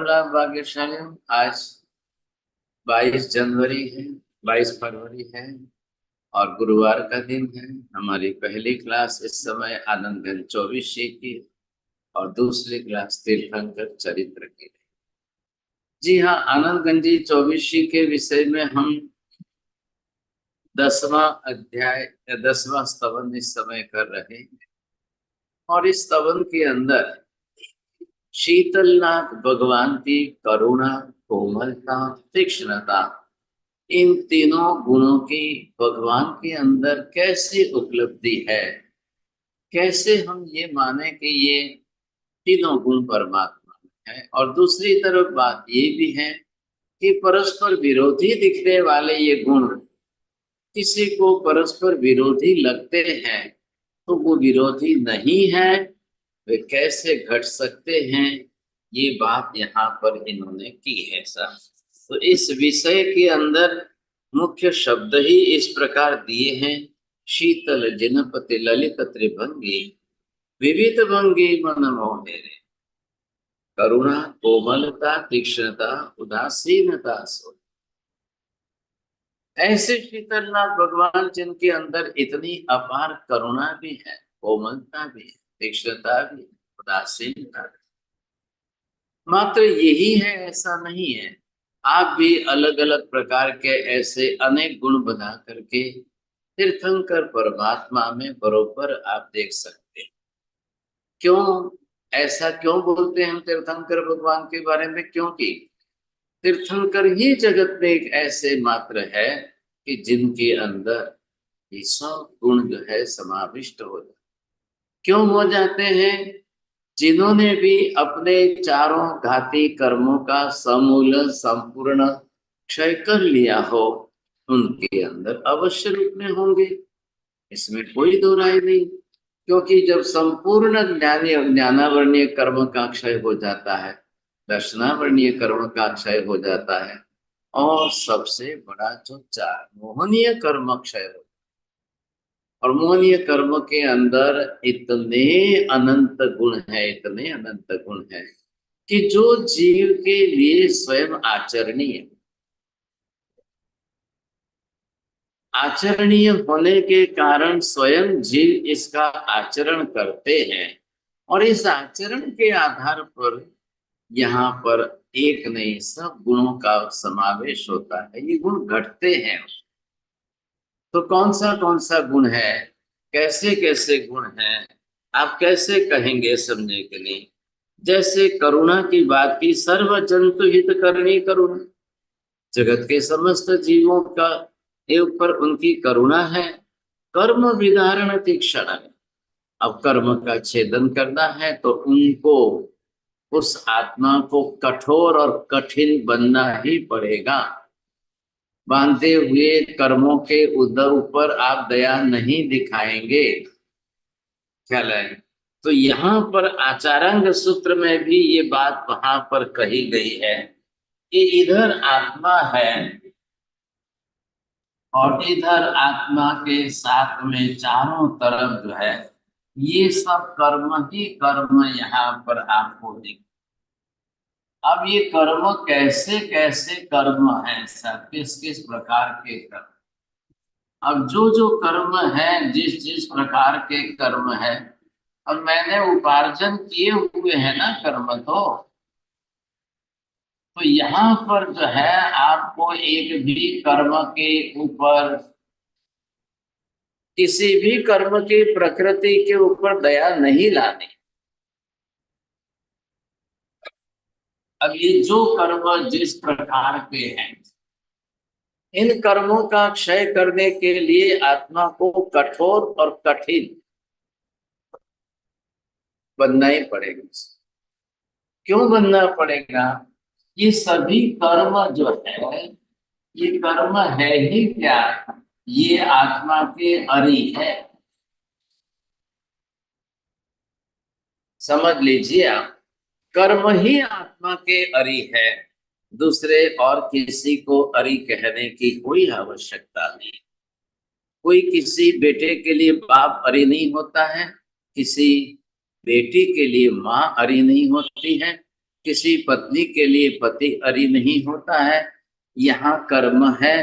बोला भाग्यशाली। आज 22 जनवरी है, 22 फरवरी है और गुरुवार का दिन है। हमारी पहली क्लास इस समय आनंदगंज चौबीसी की और दूसरी क्लास तीर्थंकर चरित्र की। जी हाँ, आनंदगंजी चौबीसी के विषय में हम 10वां अध्याय 10वां स्तवन इस समय कर रहे हैं। और इस स्तवन के अंदर शीतलनाथ भगवान की करुणा, कोमलता, तीक्ष्णता, इन तीनों गुणों की भगवान के अंदर कैसी उपलब्धि है, कैसे हम ये माने कि ये तीनों गुण परमात्मा में है। और दूसरी तरफ बात ये भी है कि परस्पर विरोधी दिखने वाले ये गुण किसी को परस्पर विरोधी लगते हैं तो वो विरोधी नहीं है, वे कैसे घट सकते हैं, ये बात यहाँ पर इन्होंने की है सर। तो इस विषय के अंदर मुख्य शब्द ही इस प्रकार दिए हैं। शीतल जिनपति ललित त्रिभंगी, विविध भंगी मन मोहेरे, करुणा, कोमलता, तीक्ष्णता, उदासीनता सो। ऐसे शीतलनाथ भगवान जिनके अंदर इतनी अपार करुणा भी है, कोमलता भी है, तीक्ष्णता भी है, उदासीनता भी। मात्र यही है ऐसा नहीं है, आप भी अलग अलग प्रकार के ऐसे अनेक गुण बना करके तीर्थंकर परमात्मा में बरोबर आप देख सकते हैं। क्यों ऐसा क्यों बोलते हैं हम तीर्थंकर भगवान के बारे में? क्योंकि तीर्थंकर ही जगत में एक ऐसे मात्र है कि जिनके अंदर ये सब गुण जो है समाविष्ट हो जाते। क्यों हो जाते हैं? जिन्होंने भी अपने चारों घाती कर्मों का समूल संपूर्ण क्षय कर लिया हो, उनके अंदर अवश्य रूप में होंगे, इसमें कोई दो राय नहीं। क्योंकि जब संपूर्ण ज्ञानावर्णीय कर्म का क्षय हो जाता है, दर्शनावर्णीय कर्म का क्षय हो जाता है, और सबसे बड़ा जो चार मोहनीय कर्म क्षय हो, और मोहनीय कर्म के अंदर इतने अनंत गुण है, इतने अनंत गुण है कि जो जीव के लिए स्वयं आचरणीय, आचरणीय होने के कारण स्वयं जीव इसका आचरण करते हैं। और इस आचरण के आधार पर यहाँ पर एक नहीं सब गुणों का समावेश होता है, ये गुण घटते हैं। तो कौन सा गुण है, कैसे कैसे गुण है, आप कैसे कहेंगे समझने के लिए? जैसे करुणा की बात की, सर्व जंतु हित करनी करुणा, जगत के समस्त जीवों का के ऊपर उनकी करुणा है। कर्म विदारण तीक्षण है, अब कर्म का छेदन करना है तो उनको, उस आत्मा को कठोर और कठिन बनना ही पड़ेगा। बांधे हुए कर्मों के ऊपर आप दया नहीं दिखाएंगे, ख्याल है? तो यहाँ पर आचारांग सूत्र में भी ये बात वहां पर कही गई है कि इधर आत्मा है और इधर आत्मा के साथ में चारों तरफ जो है ये सब कर्म ही कर्म यहाँ पर आपको दिख। अब ये कर्म कैसे कैसे कर्म है सब, किस किस प्रकार के कर्म? अब जो जो कर्म है, जिस जिस प्रकार के कर्म है, अब मैंने उपार्जन किए हुए हैं ना कर्म, तो यहाँ पर जो है आपको एक भी कर्म के ऊपर, किसी भी कर्म की प्रकृति के ऊपर दया नहीं लानी। अब ये जो कर्म जिस प्रकार के हैं, इन कर्मों का क्षय करने के लिए आत्मा को कठोर और कठिन बनना ही पड़ेगा। क्यों बनना पड़ेगा? ये सभी कर्म जो है, ये कर्म है ही क्या? ये आत्मा के अरि है, समझ लीजिए आप। कर्म ही आत्मा के अरि है, दूसरे और किसी को अरि कहने की कोई आवश्यकता नहीं। कोई किसी बेटे के लिए बाप अरि नहीं होता है, किसी बेटी के लिए माँ अरि नहीं होती है, किसी पत्नी के लिए पति अरि नहीं होता है। यहाँ कर्म है,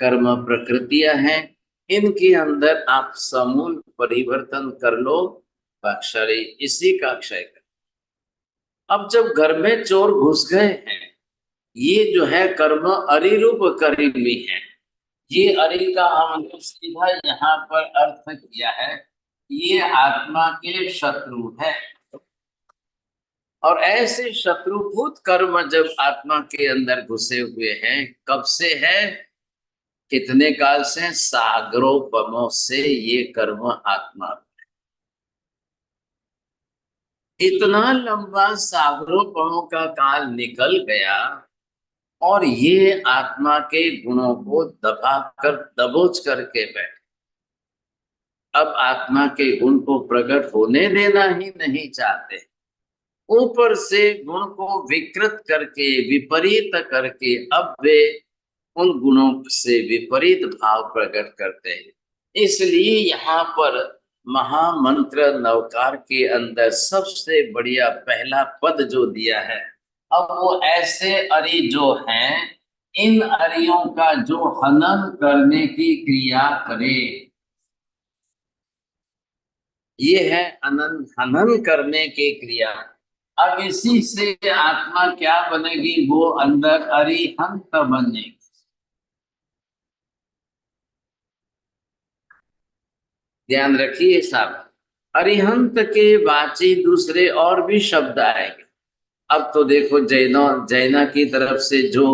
कर्म प्रकृतियां हैं, इनके अंदर आप समूल परिवर्तन कर लो, अक्षरी इसी का क्षय कर। अब जब घर में चोर घुस गए हैं, ये जो है कर्म अरिरूप करीबी है। ये अरि का हमने सीधा यहाँ पर अर्थ किया है, ये आत्मा के शत्रु है। और ऐसे शत्रुभूत कर्म जब आत्मा के अंदर घुसे हुए हैं, कब से है, कितने काल से, सागरोपमों से ये कर्म आत्मा। इतना लंबा सागरोपमों का काल निकल गया और ये आत्मा के गुणों को दबाकर दबोच करके बैठे। अब आत्मा के गुण को प्रकट होने देना ही नहीं चाहते, ऊपर से गुण को विकृत करके विपरीत करके अब वे उन गुणों से विपरीत भाव प्रकट करते हैं। इसलिए यहाँ पर महामंत्र नवकार के अंदर सबसे बढ़िया पहला पद जो दिया है, अब वो ऐसे अरि जो हैं, इन अरियों का जो हनन करने की क्रिया करे, ये है अनंत हनन करने की क्रिया। अब इसी से आत्मा क्या बनेगी, वो अंदर अरिहंत बनेगी। ध्यान रखिए साहब, अरिहंत के वाची दूसरे और भी शब्द आएंगे। अब तो देखो जैना की तरफ से जो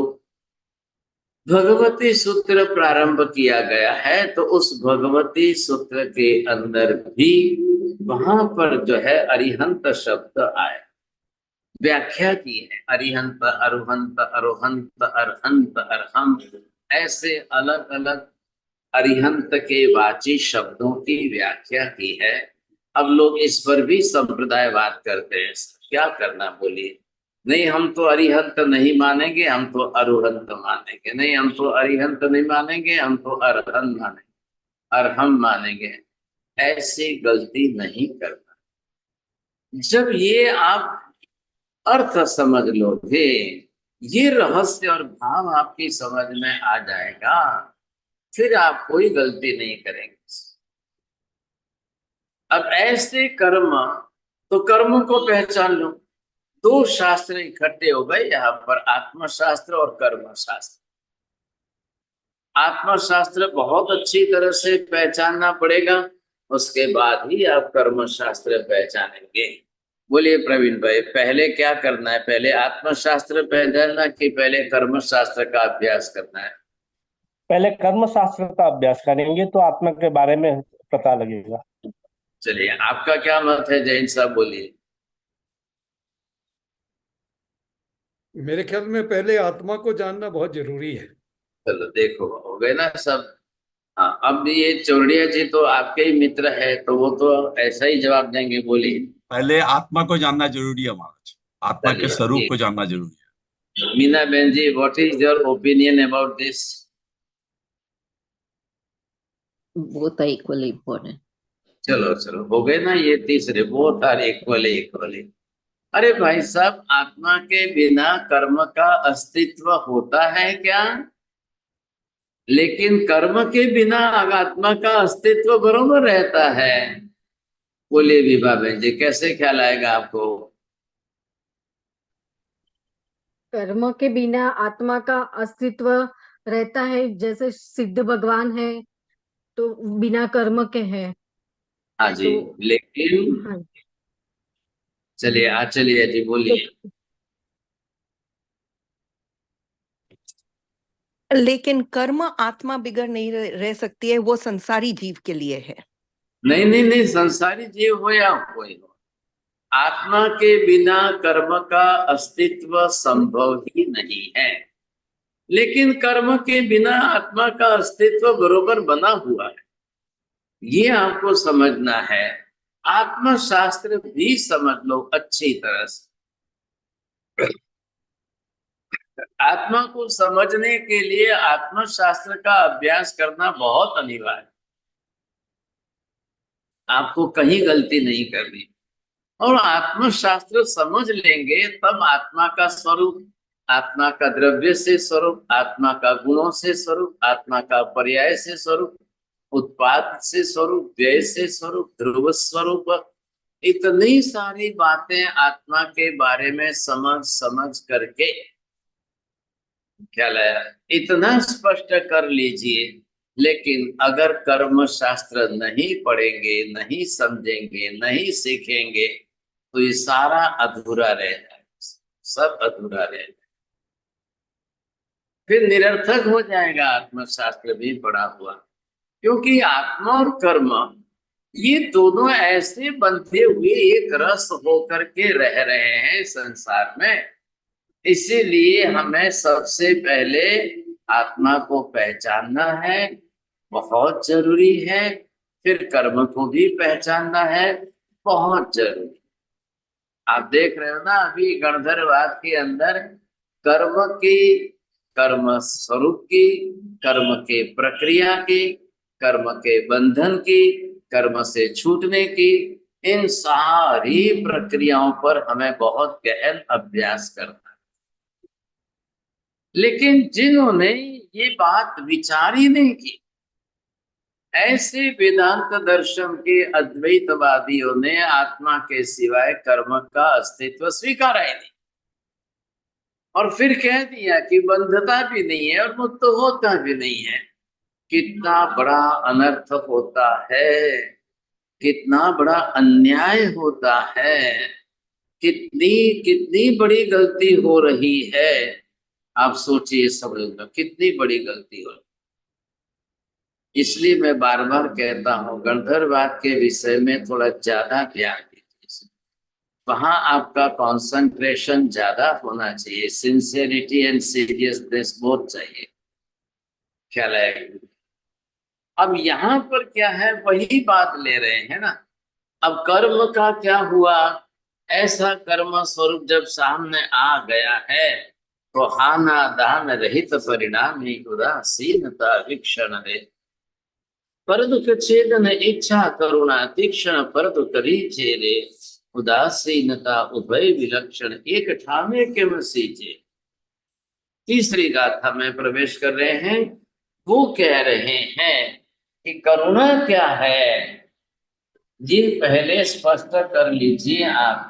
भगवती सूत्र प्रारंभ किया गया है, तो उस भगवती सूत्र के अंदर भी वहां पर जो है अरिहंत शब्द आए, व्याख्या की है। अरिहंत, अरुहंत, अरोहंत, अरहंत, अरहंत, ऐसे अलग अलग अरिहंत के वाची शब्दों की व्याख्या की है। अब लोग इस पर भी संप्रदायवाद करते हैं, क्या करना बोलिए। नहीं, हम तो अरिहंत नहीं मानेंगे, हम तो अरुहंत मानेंगे। नहीं, हम तो अरिहंत नहीं मानेंगे, हम तो अरहंत मानेंगे, अरहम मानेंगे। ऐसी गलती नहीं करना। जब ये आप अर्थ समझ लोगे, ये रहस्य और भाव आपकी समझ में आ जाएगा, फिर आप कोई गलती नहीं करेंगे। अब ऐसे कर्म, तो कर्म को पहचान लो। दो शास्त्र इकट्ठे हो गए यहाँ पर, आत्मशास्त्र और कर्म शास्त्र। आत्मशास्त्र बहुत अच्छी तरह से पहचानना पड़ेगा, उसके बाद ही आप कर्म शास्त्र पहचानेंगे। बोलिए प्रवीण भाई, पहले क्या करना है, पहले आत्मशास्त्र पहचानना कि पहले कर्म शास्त्र का अभ्यास करना है? पहले कर्म शास्त्र का अभ्यास करेंगे तो आत्मा के बारे में पता लगेगा। चलिए, आपका क्या मत है जैन साहब, बोलिए। मेरे ख्याल में पहले आत्मा को जानना बहुत जरूरी है। चलो देखो, हो गए ना सब। हाँ, अब ये चौड़िया जी तो आपके ही मित्र है, तो वो तो ऐसा ही जवाब देंगे, बोलिए। पहले आत्मा को जानना जरूरी है महाराज, आत्मा के स्वरूप को जानना जरूरी है। मीना बहन ji, what is your opinion about this? both are equally important. चलो चलो, हो गए ना ये तीसरे, बोथ आर इक्वली इक्वली। अरे भाई साहब, आत्मा के बिना कर्म का अस्तित्व होता है क्या? लेकिन कर्म के बिना आत्मा का अस्तित्व बरोबर रहता है। बोलिए विभा बहन जी, कैसे ख्याल आएगा आपको? कर्म के बिना आत्मा का अस्तित्व रहता है, जैसे सिद्ध भगवान है तो बिना कर्म के है। हाँ जी, लेकिन हाँ, चलिए चलिए जी, बोलिए। लेकिन कर्म आत्मा बिगड़ नहीं रह सकती है, वो संसारी जीव के लिए है। नहीं नहीं नहीं, संसारी जीव हो या कोई हो, आत्मा के बिना कर्म का अस्तित्व संभव ही नहीं है। लेकिन कर्म के बिना आत्मा का अस्तित्व बरोबर बना हुआ है, ये आपको समझना है। आत्मशास्त्र भी समझ लो अच्छी तरह से। आत्मा को समझने के लिए आत्मशास्त्र का अभ्यास करना बहुत अनिवार्य। आपको कहीं गलती नहीं करनी। और आत्मशास्त्र समझ लेंगे तब आत्मा का स्वरूप, आत्मा का द्रव्य से स्वरूप, आत्मा का गुणों से स्वरूप, आत्मा का पर्याय से स्वरूप, उत्पाद से स्वरूप, व्यय से स्वरूप, ध्रुव स्वरूप, इतनी सारी बातें आत्मा के बारे में समझ समझ करके क्या लाया, इतना स्पष्ट कर लीजिए। लेकिन अगर कर्म शास्त्र नहीं पढ़ेंगे, नहीं समझेंगे, नहीं सीखेंगे तो ये सारा अधूरा रह जाएगा, सब अधूरा रह जाएगा, फिर निरर्थक हो जाएगा आत्मशास्त्र भी पढ़ा हुआ। क्योंकि आत्मा और कर्म ये दोनों ऐसे बंधे हुए एक रस होकर के रह रहे हैं संसार में। इसीलिए हमें सबसे पहले आत्मा को पहचानना है, बहुत जरूरी है। फिर कर्म को भी पहचानना है, बहुत जरूरी। आप देख रहे हो ना, अभी गणधरवाद के अंदर कर्म की, कर्म स्वरूप की, कर्म के प्रक्रिया की, कर्म के बंधन की, कर्म से छूटने की, इन सारी प्रक्रियाओं पर हमें बहुत गहन अभ्यास करना है। लेकिन जिन्होंने ये बात विचार ही नहीं की, ऐसे वेदांत दर्शन के अद्वैतवादियों ने आत्मा के सिवाय कर्म का अस्तित्व स्वीकारा ही नहीं, और फिर कह दिया कि बंधता भी नहीं है और मुक्त होता भी नहीं है। कितना बड़ा अनर्थ होता है, कितना बड़ा अन्याय होता है, कितनी कितनी बड़ी गलती हो रही है। आप सोचिए, सब लोग कितनी बड़ी गलती हो रही। इसलिए मैं बार बार कहता हूँ, गणधरवाद के विषय में थोड़ा ज्यादा ध्यान दीजिए, वहां आपका कंसंट्रेशन ज्यादा होना चाहिए, सिंसियरिटी एंड सीरियसनेस बहुत चाहिए, ख्याल है। अब यहाँ पर क्या है, वही बात ले रहे हैं ना। अब कर्म का क्या हुआ, ऐसा कर्म स्वरूप जब सामने आ गया है तो हाना दान रहित परिणाम ही उदासीनता वीक्षण दे, पर दुख छेदन इच्छा करुणा तीक्ष्ण पर दुख चेरे, उदासीनता उभय विलक्षण एक ठामे के मसीजे। तीसरी गाथा में प्रवेश कर रहे हैं। वो कह रहे हैं कि करुणा क्या है, ये पहले स्पष्ट कर लीजिए आप।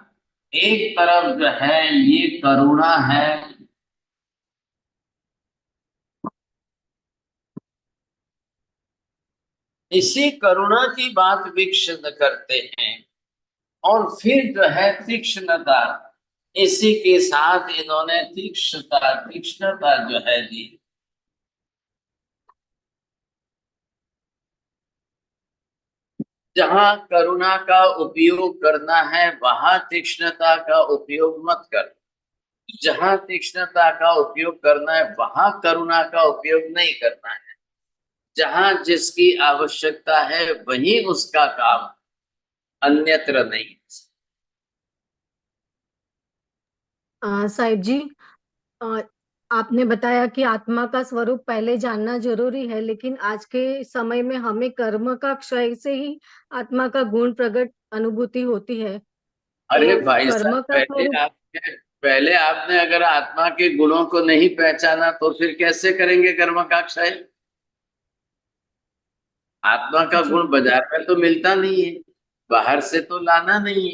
एक तरफ जो है ये करुणा है, इसी करुणा की बात वीक्षण करते हैं, और फिर जो है तीक्ष्णता, इसी के साथ इन्होंने तीक्ष्णता जो है दी। जहां करुणा का उपयोग करना है वहां तीक्ष्णता का उपयोग मत कर, जहां तीक्ष्णता का उपयोग करना है वहां करुणा का उपयोग नहीं करना है। जहां जिसकी आवश्यकता है वहीं उसका काम, अन्यत्र नहीं। साहिब जी, अ, आपने बताया कि आत्मा का स्वरूप पहले जानना जरूरी है, लेकिन आज के समय में हमें कर्म का क्षय से ही आत्मा का गुण प्रकट अनुभूति होती है। अरे तो भाई कर्म साहब, का स्वरूप, पहले आपने अगर आत्मा के गुणों को नहीं पहचाना तो फिर कैसे करेंगे कर्म का क्षय। आत्मा का जी गुण बाजार में तो मिलता नहीं है, बाहर से तो लाना नहीं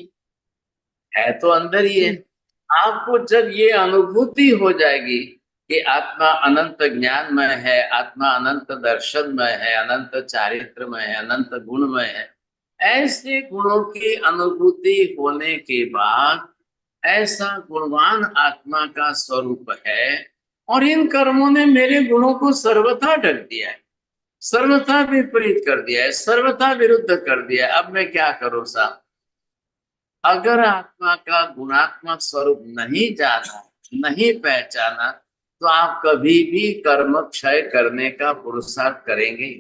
है तो अंदर ही है। जी आपको जब ये अनुभूति हो जाएगी कि आत्मा अनंत ज्ञानमय है, आत्मा अनंत दर्शनमय है, अनंत चारित्रमय है, अनंत गुणमय है, ऐसे गुणों की अनुभूति होने के बाद ऐसा गुणवान आत्मा का स्वरूप है, और इन कर्मों ने मेरे गुणों को सर्वथा ढक दिया है, सर्वथा विपरीत कर दिया है, सर्वथा विरुद्ध कर दिया है। अब मैं क्या करूं साहब। अगर आत्मा का गुणात्मक स्वरूप नहीं जाना, नहीं पहचाना, तो आप कभी भी कर्म क्षय करने का पुरुषार्थ करेंगे,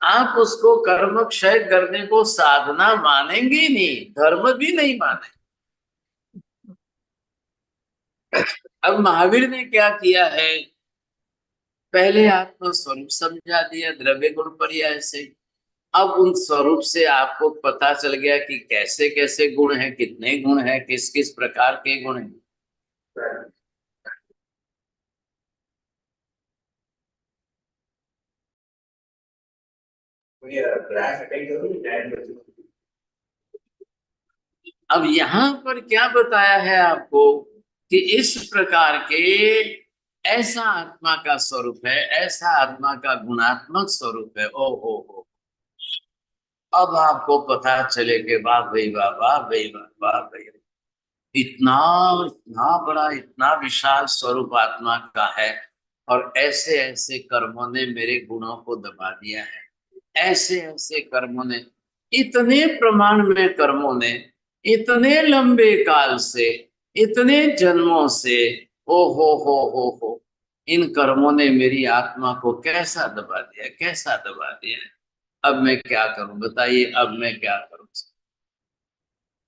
आप उसको कर्म क्षय करने को साधना मानेंगे नहीं, धर्म भी नहीं माने। अब महावीर ने क्या किया है, पहले आत्म स्वरूप समझा दिया द्रव्य गुण पर्याय से, अब उन स्वरूप से आपको पता चल गया कि कैसे कैसे गुण हैं, कितने गुण हैं, किस किस प्रकार के गुण हैं। अब यहाँ पर क्या बताया है आपको कि इस प्रकार के ऐसा आत्मा का स्वरूप है, ऐसा आत्मा का गुणात्मक स्वरूप है। ओ हो, अब आपको पता चले कि वाह भाई वाह, वाह भाई वाह, वाह भाई वाह। इतना इतना बड़ा, इतना विशाल स्वरूप आत्मा का है, और ऐसे ऐसे कर्मों ने मेरे गुणों को दबा दिया है। ऐसे ऐसे कर्मों ने, इतने प्रमाण में कर्मों ने, इतने लंबे काल से, इतने जन्मों से, ओ हो, इन कर्मों ने मेरी आत्मा को कैसा दबा दिया, कैसा दबा दिया। अब मैं क्या करूं बताइए, अब मैं क्या करूं।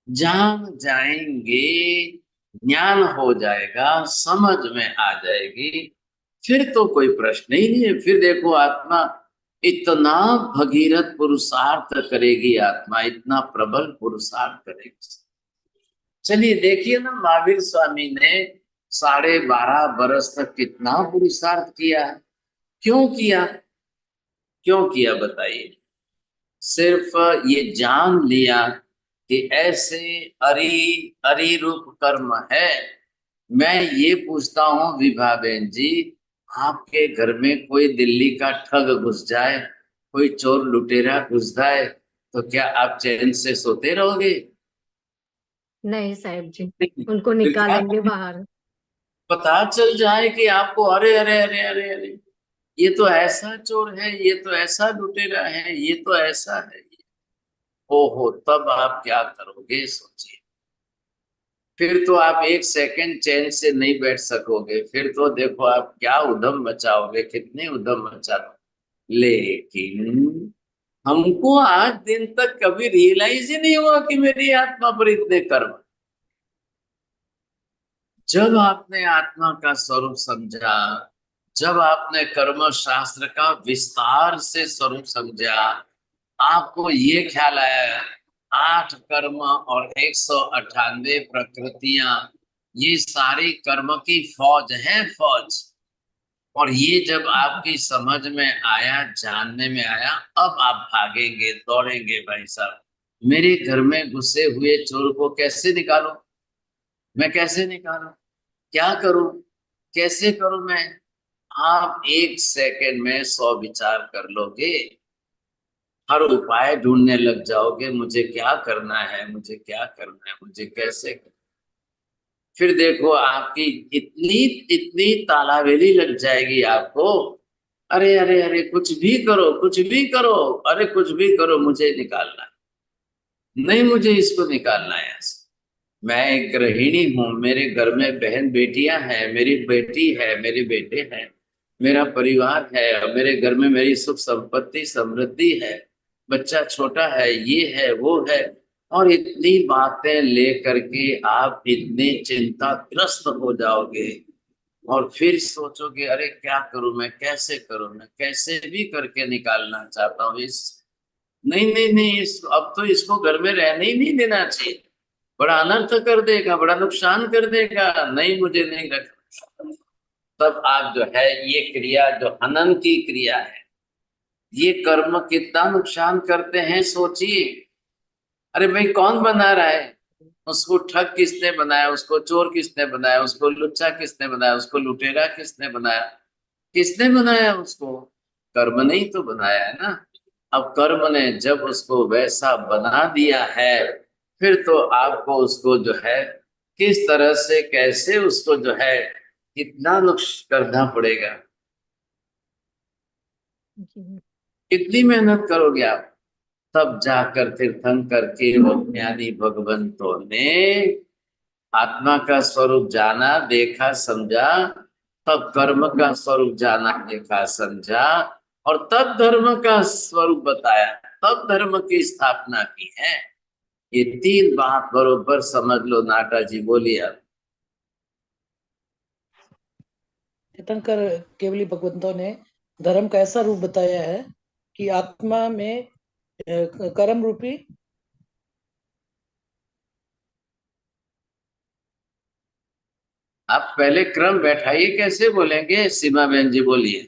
जान जाएंगे, ज्ञान हो जाएगा, समझ में आ जाएगी, फिर तो कोई प्रश्न ही नहीं है। फिर देखो आत्मा इतना भगीरथ पुरुषार्थ करेगी, आत्मा इतना प्रबल पुरुषार्थ करेगी। चलिए देखिए ना, महावीर स्वामी ने 12.5 बरस तक कितना पुरुषार्थ किया। क्यों किया, क्यों किया बताइए। सिर्फ ये जान लिया कि ऐसे अरि रूप कर्म है। मैं ये पूछता हूँ विभा बहन जी, आपके घर में कोई दिल्ली का ठग घुस जाए, कोई चोर लुटेरा घुस जाए, तो क्या आप चैन से सोते रहोगे? नहीं साहब जी, उनको फिर क्या निकालेंगे बाहर। पता चल जाए कि आपको, अरे अरे अरे अरे अरे, ये तो ऐसा चोर है, ये तो ऐसा लुटेरा है, ये तो ऐसा है, ओहो, तब आप क्या करोगे सोचिए। फिर तो आप एक सेकंड चैन से नहीं बैठ सकोगे। फिर तो देखो आप क्या उधम मचाओगे, कितने उधम मचाओगे। लेकिन हमको आज दिन तक कभी रियलाइज ही नहीं हुआ कि मेरी आत्मा पर इतने कर्म। जब आपने आत्मा का स्वरूप समझा, जब आपने कर्म शास्त्र का विस्तार से स्वरूप समझा, आपको ये ख्याल आया 8 कर्म और 198 प्रकृतियां, ये सारी कर्म की फौज है, फौज। और ये जब आपकी समझ में आया, जानने में आया, अब आप भागेंगे, दौड़ेंगे। भाई साहब, मेरे घर में घुसे हुए चोर को कैसे निकालूं, मैं कैसे निकालूं, क्या करूं, कैसे करूं मैं। आप एक सेकंड में 100 विचार कर लोगे, हर उपाय ढूंढने लग जाओगे, मुझे क्या करना है, मुझे क्या करना है, मुझे कैसे करना। फिर देखो आपकी इतनी इतनी तालावेली लग जाएगी आपको। अरे अरे अरे, कुछ भी करो, कुछ भी करो, अरे कुछ भी करो, मुझे निकालना है, नहीं मुझे इसको निकालना है ऐसे। मैं एक गृहिणी हूँ, मेरे घर में बहन बेटियां हैं, मेरी बेटी है, मेरे बेटे हैं, मेरा परिवार है, और मेरे घर में मेरी सुख संपत्ति समृद्धि है, बच्चा छोटा है, ये है वो है। और इतनी बातें लेकर के आप इतने चिंताग्रस्त हो जाओगे, और फिर सोचोगे अरे क्या करूं मैं, कैसे करूं मैं, कैसे भी करके निकालना चाहता हूँ इस। नहीं नहीं नहीं, इस अब तो इसको घर में रहने ही नहीं देना चाहिए, बड़ा अनर्थ कर देगा, बड़ा नुकसान कर देगा, नहीं मुझे नहीं रखना। तब आप जो है ये क्रिया, जो हनन की क्रिया है, ये कर्म कितना नुकसान करते हैं सोचिए। अरे भाई, कौन बना रहा है उसको, ठग किसने बनाया, उसको चोर किसने बनाया, उसको लुच्चा किसने बनाया, उसको लुटेरा किसने बनाया, किसने बनाया उसको? कर्म ने ही तो बनाया है ना। अब कर्म ने जब उसको वैसा बना दिया है, फिर तो आपको उसको जो है किस तरह से, कैसे उसको जो है कितना नुकसान करना पड़ेगा, जी। कितनी मेहनत करोगे आप। तब जाकर तीर्थंकर के वो ज्ञानी भगवंतों ने आत्मा का स्वरूप जाना, देखा, समझा, तब कर्म का स्वरूप जाना, देखा, समझा, और तब धर्म का स्वरूप बताया, तब धर्म की स्थापना की है। ये 3 बात बरोबर समझ लो। नाटा जी बोलिए आप। तीर्थंकर केवली भगवंतों ने धर्म का ऐसा रूप बताया है कि आत्मा में कर्म रूपी आप पहले क्रम बैठाइए, कैसे बोलेंगे? सीमा बहन जी बोलिए।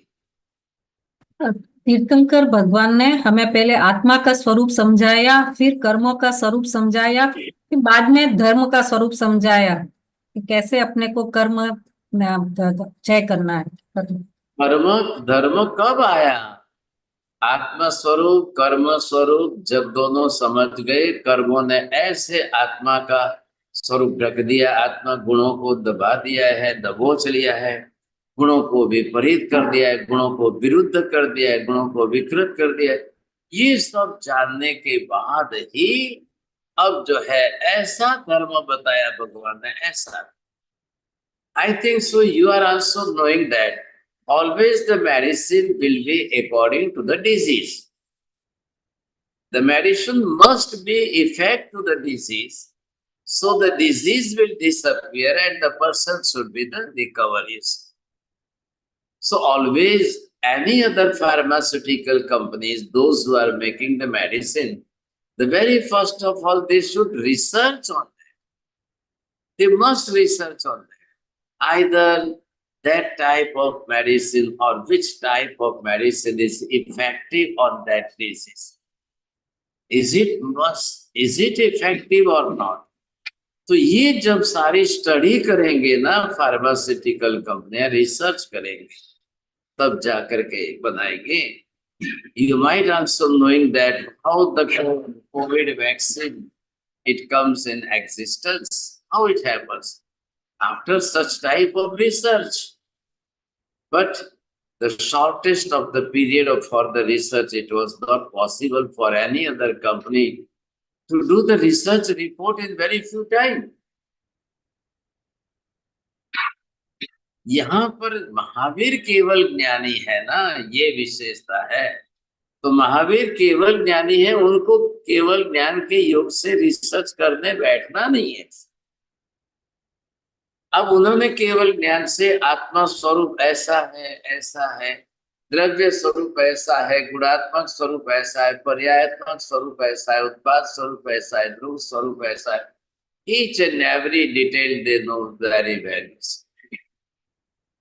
तीर्थंकर भगवान ने हमें पहले आत्मा का स्वरूप समझाया, फिर कर्मों का स्वरूप समझाया, फिर बाद में धर्म का स्वरूप समझाया कि कैसे अपने को कर्म क्षय करना है। कर्म धर्म कब आया? आत्मा स्वरूप कर्म स्वरूप जब दोनों समझ गए, कर्मों ने ऐसे आत्मा का स्वरूप ढक दिया, आत्मा गुणों को दबा दिया है, दबोच लिया है, गुणों को विपरीत कर दिया है, गुणों को विरुद्ध कर दिया है, गुणों को विकृत कर दिया है। ये सब जानने के बाद ही अब जो है ऐसा धर्म बताया भगवान ने, ऐसा। I think so you are also knowing that always the medicine will be according to the disease. The medicine must be effect to the disease, so the disease will disappear and the person should be the recoveries. So always any other pharmaceutical companies, those who are making the medicine, the very first of all they should research on that. They must research on that. Either that type of medicine or which type of medicine is effective on that disease. Is it effective or not? तो ये जब सारी study करेंगे ना, pharmaceutical कंपनियां research करेंगे, तब जाकर के बनाएंगे। You might also knowing that how the COVID vaccine, it comes in existence, how it happens after such type of research. But the shortest of the period for the research, it was not possible for any other company to do the research report in very few time. यहाँ पर महावीर केवल ज्ञानी है ना, ये विशेषता है। तो महावीर केवल ज्ञानी है, उनको केवल ज्ञान के योग से रिसर्च करने बैठना नहीं है। अब उन्होंने केवल ज्ञान से आत्मा स्वरूप ऐसा है, द्रव्य स्वरूप ऐसा है, गुणात्मक स्वरूप ऐसा है, पर्यायात्मक स्वरूप ऐसा है, उत्पाद स्वरूप ऐसा है, ध्रुव स्वरूप ऐसा है, each and every detail they know very well.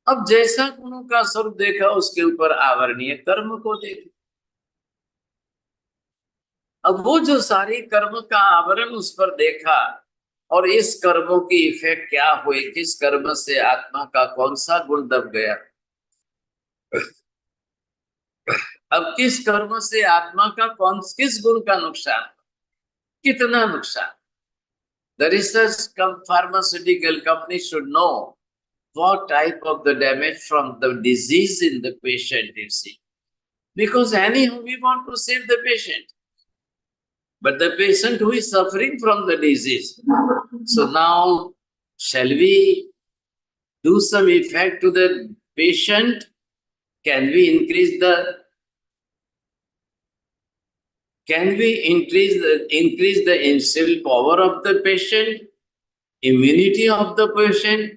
अब जैसा गुणों का स्वरूप देखा, उसके ऊपर आवरणीय कर्म को देखा। अब वो जो सारी कर्म का आवरण उस पर देखा, और इस कर्मों की इफेक्ट क्या हुई, किस कर्म से आत्मा का कौन सा गुण दब गया, अब किस कर्म से आत्मा का किस गुण का नुकसान, कितना नुकसान। The research pharmaceutical company should know what type of the damage from the disease in the patient, you see. Because anyhow we want to save the patient. But the patient who is suffering from the disease. So now, shall we do some effect to the patient? Can we increase the instilled power of the patient, immunity of the patient?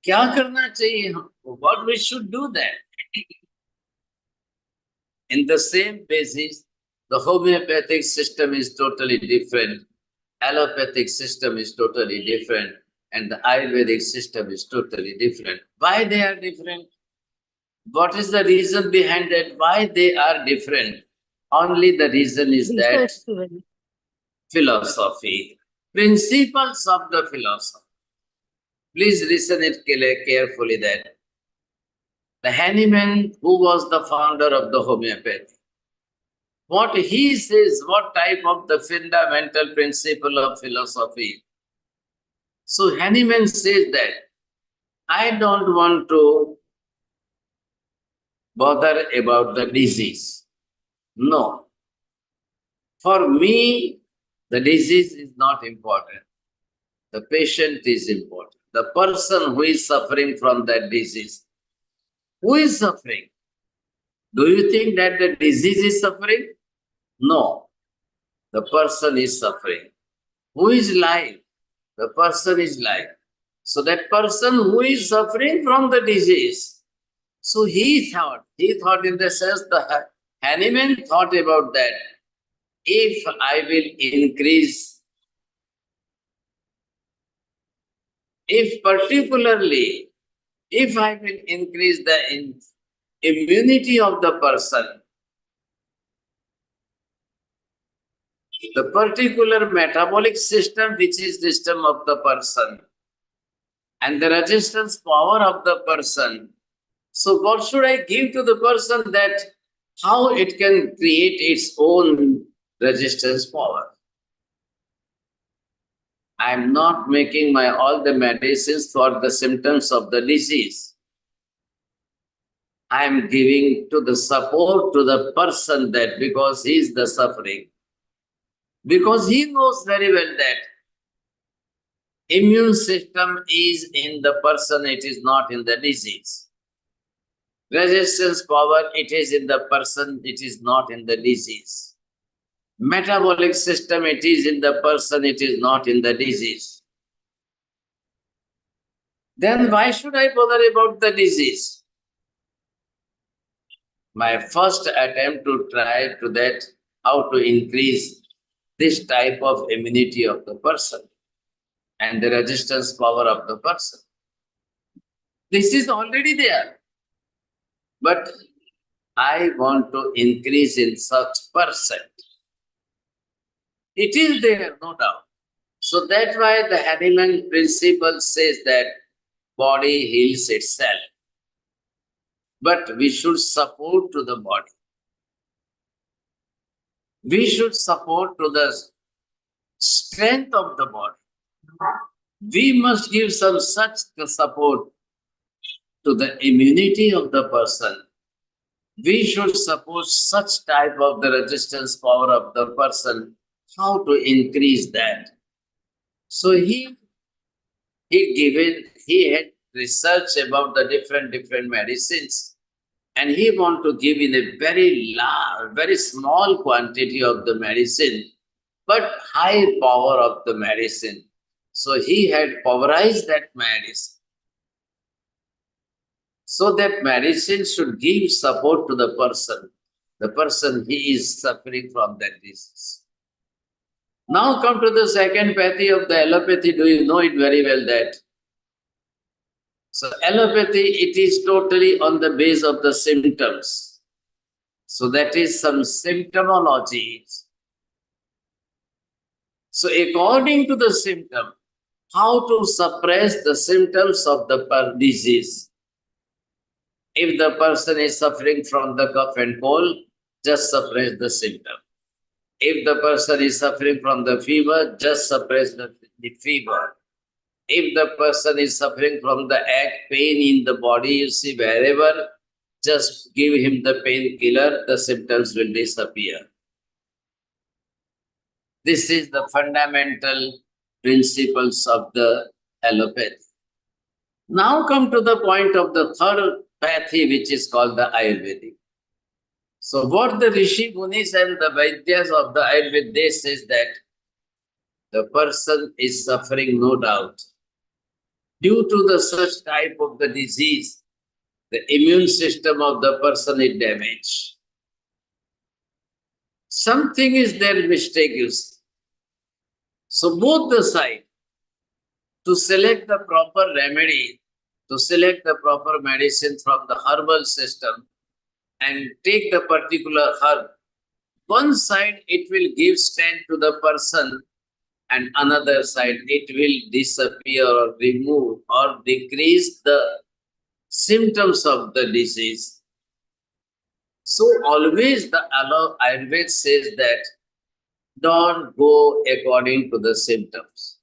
क्या करना चाहिए हमको? What we should do that? In the same basis, the homeopathic system is totally different, allopathic system is totally different, and the Ayurvedic system is totally different. Why they are different? What is the reason behind that? Why they are different? Only the reason is that philosophy, principles of the philosophy. Please listen it carefully that the Hahnemann, who was the founder of the homeopathy, what he says, what type of the fundamental principle of philosophy. So Hahnemann says that I don't want to bother about the disease. No. For me, the disease is not important. The patient is important. The person who is suffering from that disease. Who is suffering? Do you think that the disease is suffering? No. The person is suffering. Who is live? The person is live. So that person who is suffering from the disease, so he thought in the sense Hanuman thought about that. If I will increase, if I will increase the immunity of the person, the particular metabolic system which is system of the person, and the resistance power of the person. So what should I give to the person that how it can create its own resistance power? I am not making all the medicines for the symptoms of the disease. I am giving to the support to the person that because he is the suffering. Because he knows very well that immune system is in the person, it is not in the disease. Resistance power, it is in the person, it is not in the disease. Metabolic system, it is in the person, it is not in the disease. Then why should I bother about the disease? My first attempt to try to that, how to increase this type of immunity of the person and the resistance power of the person. This is already there. But I want to increase in such percent. It is there, no doubt. So that's why the Hanuman principle says that body heals itself. But we should support to the body. We should support to the strength of the body. We must give some such support to the immunity of the person. We should support such type of the resistance power of the person, how to increase that. So he had research about the different medicines, and he want to give in a very large, very small quantity of the medicine, but high power of the medicine. So he had powerized that medicine. So that medicine should give support to the person. The person, he is suffering from that disease. Now come to the second pathy of the allopathy. Do you know it very well that? So allopathy, it is totally on the base of the symptoms. So that is some symptomology. So according to the symptom, how to suppress the symptoms of the disease. If the person is suffering from the cough and cold, just suppress the symptom. If the person is suffering from the fever, just suppress the fever. If the person is suffering from the ache, pain in the body, you see, wherever, just give him the painkiller, the symptoms will disappear. This is the fundamental principles of the allopathy. Now come to the point of the third pathy, which is called the Ayurvedic. So what the Rishi Munis and the Vaidyas of the Ayurveda, they says that the person is suffering, no doubt. Due to the such type of the disease, the immune system of the person is damaged. Something is there mistake, you see. So both the side, to select the proper remedy, to select the proper medicine from the herbal system and take the particular herb, one side it will give strength to the person and another side it will disappear or remove or decrease the symptoms of the disease. So always the Ayurveda says that don't go according to the symptoms.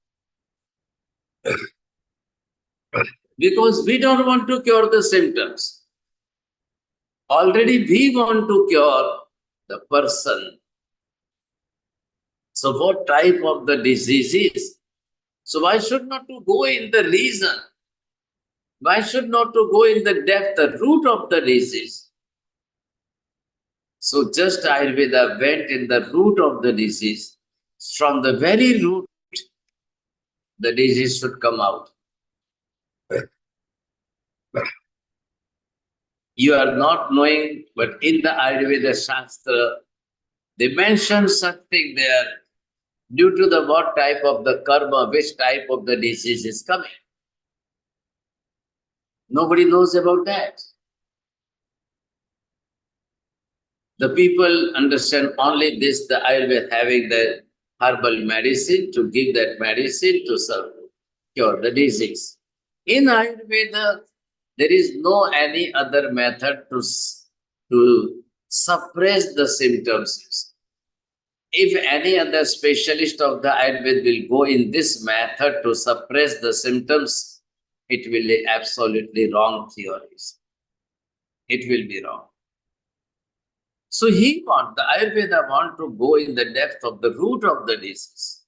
Because we don't want to cure the symptoms. Already we want to cure the person. So what type of the disease is? So why should not to go in the reason? Why should not to go in the depth, the root of the disease? So just Ayurveda went in the root of the disease. From the very root, the disease should come out. You are not knowing, but in the Ayurveda Shastra, they mention something there due to the what type of the karma, which type of the disease is coming. Nobody knows about that. The people understand only this, the Ayurveda having the herbal medicine to give that medicine to cure the disease. In Ayurveda, there is no any other method to suppress the symptoms. If any other specialist of the Ayurveda will go in this method to suppress the symptoms, it will be absolutely wrong theories. It will be wrong. So the Ayurveda want to go in the depth of the root of the disease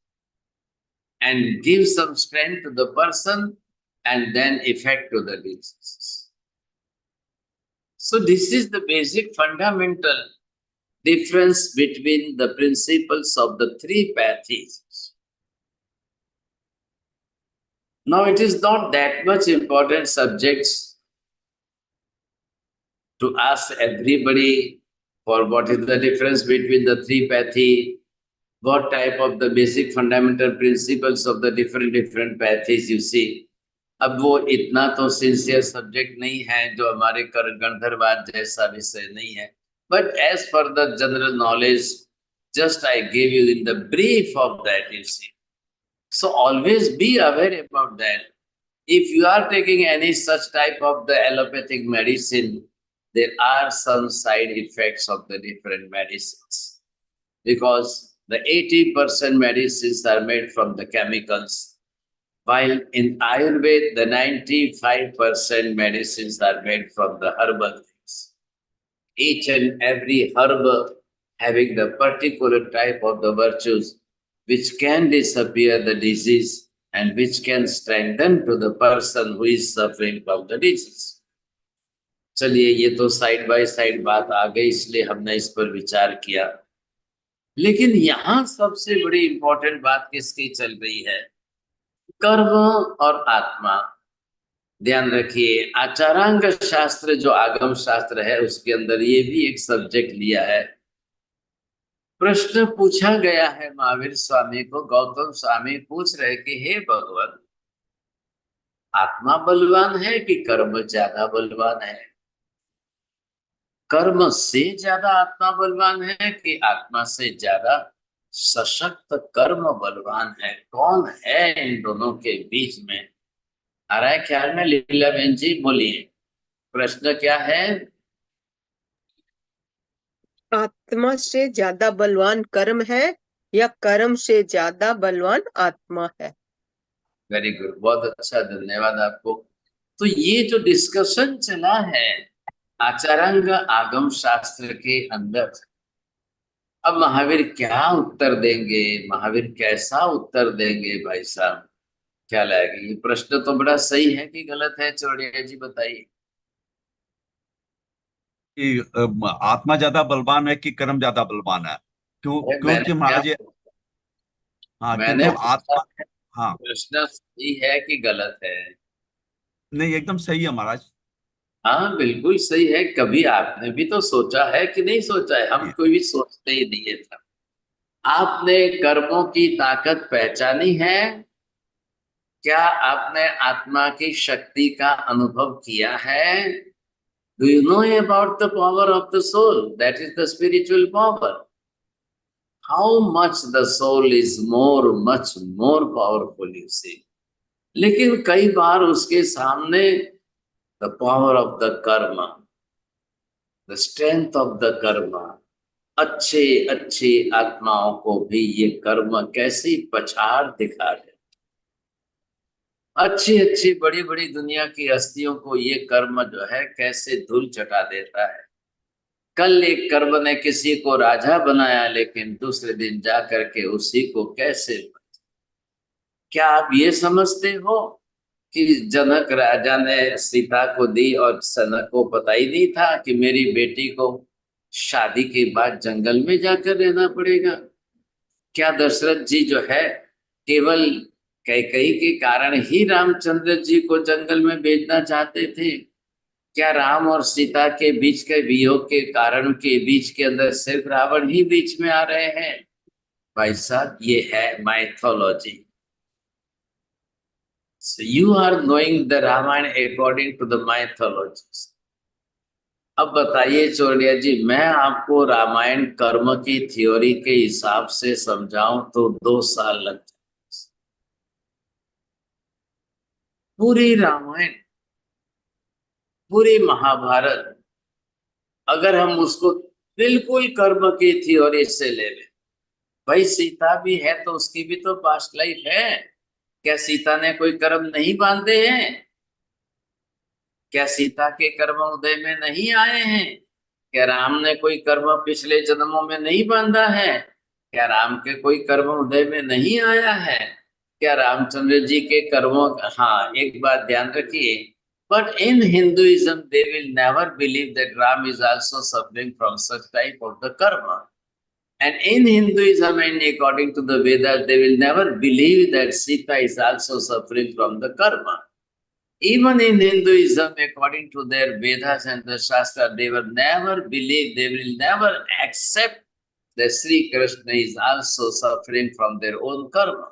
and give some strength to the person and then effect to the diseases. So this is the basic fundamental difference between the principles of the three pathies. Now it is not that much important subjects to ask everybody for what is the difference between the three pathy, what type of the basic fundamental principles of the different pathies you see. अब वो इतना तो sincere subject नहीं है जो हमारे गणधरवाद जैसा विषय नहीं है. But as for the general knowledge, just I gave you in the brief of that, you see. So always be aware about that. If you are taking any such type of the allopathic medicine, there are some side effects of the different medicines. Because the 80% medicines are made from the chemicals, while in Ayurveda, the 95% medicines are made from the herbal things. Each and every herb having the particular type of the virtues which can disappear the disease and which can strengthen to the person who is suffering from the disease. चलिए ये तो side by side बात आ गई, इसलिए हमने इस पर विचार किया. लेकिन यहाँ सबसे बड़ी इंपॉर्टेंट बात किसकी चल रही है? कर्म और आत्मा. ध्यान रखिए, आचारांग शास्त्र जो आगम शास्त्र है उसके अंदर ये भी एक सब्जेक्ट लिया है. प्रश्न पूछा गया है महावीर स्वामी को. गौतम स्वामी पूछ रहे कि हे भगवान, आत्मा बलवान है कि कर्म ज्यादा बलवान है? कर्म से ज्यादा आत्मा बलवान है कि आत्मा से ज्यादा सशक्त कर्म बलवान है? कौन है इन दोनों के बीच में? आ रहा है ख्याल में? लीला बहन जी बोलिए, प्रश्न क्या है? आत्मा से ज्यादा बलवान कर्म है या कर्म से ज्यादा बलवान आत्मा है? वेरी गुड, बहुत अच्छा, धन्यवाद आपको. तो ये जो डिस्कशन चला है आचारांग आगम शास्त्र के अंदर, अब महावीर क्या उत्तर देंगे, महावीर कैसा उत्तर देंगे? भाई साहब क्या लगेगा? ये प्रश्न तो बड़ा सही है कि गलत है? चौड़िया जी बताइए. आत्मा ज्यादा बलवान है कि कर्म ज्यादा बलवान है? क्योंकि महाराज हाँ, मैंने क्योंकि आत्मा, हाँ प्रश्न सही है कि गलत है? नहीं, एकदम सही है महाराज. हाँ बिल्कुल सही है. कभी आपने भी तो सोचा है कि नहीं सोचा है? हम कोई भी सोचते ही नहीं है था. आपने कर्मों की ताकत पहचानी है? क्या आपने आत्मा की शक्ति का अनुभव किया है? Do you know about the power of the soul? That is the spiritual power. How much the soul is much more powerful, you see. लेकिन कई बार उसके सामने the power of the karma, the strength of the karma, अच्छे आत्माओं को भी ये कर्म कैसी पछाड़ दिखा है. अच्छी बड़ी दुनिया की हस्तियों को ये कर्म जो है कैसे धूल चटा देता है. कल एक कर्म ने किसी को राजा बनाया, लेकिन दूसरे दिन जा करके उसी को कैसे. क्या आप ये समझते हो कि जनक राजा ने सीता को दी और सनक को पता ही नहीं था कि मेरी बेटी को शादी के बाद जंगल में जाकर रहना पड़ेगा? क्या दशरथ जी जो है केवल कैकेयी के कारण ही रामचंद्र जी को जंगल में भेजना चाहते थे? क्या राम और सीता के बीच के वियोग के कारण के बीच के अंदर सिर्फ रावण ही बीच में आ रहे हैं? भाई साहब, ये है mythology. So you are knowing the Ramayana according to the mythologies. अब बताइए चौड़िया जी, मैं आपको रामायण कर्म की थ्योरी के हिसाब से समझाऊं तो 2 साल लग जाए। पूरी रामायण, पूरी महाभारत, अगर हम उसको बिल्कुल कर्म की थ्योरी से ले लें, भाई सीता भी है तो उसकी भी तो पास्ट लाइफ है। क्या सीता ने कोई कर्म नहीं बांधे हैं? क्या सीता के कर्म उदय में नहीं आए हैं? क्या राम ने कोई कर्म पिछले जन्मों में नहीं बांधा है? क्या राम के कोई कर्म उदय में नहीं आया है? क्या रामचंद्र जी के कर्मों, हाँ एक बात ध्यान रखिए, but in Hinduism they will never believe that Ram is also suffering from such type of the कर्म. And in Hinduism and according to the Vedas, they will never believe that Sita is also suffering from the karma. Even in Hinduism, according to their Vedas and the Shastra, they will never believe, they will never accept that Sri Krishna is also suffering from their own karma.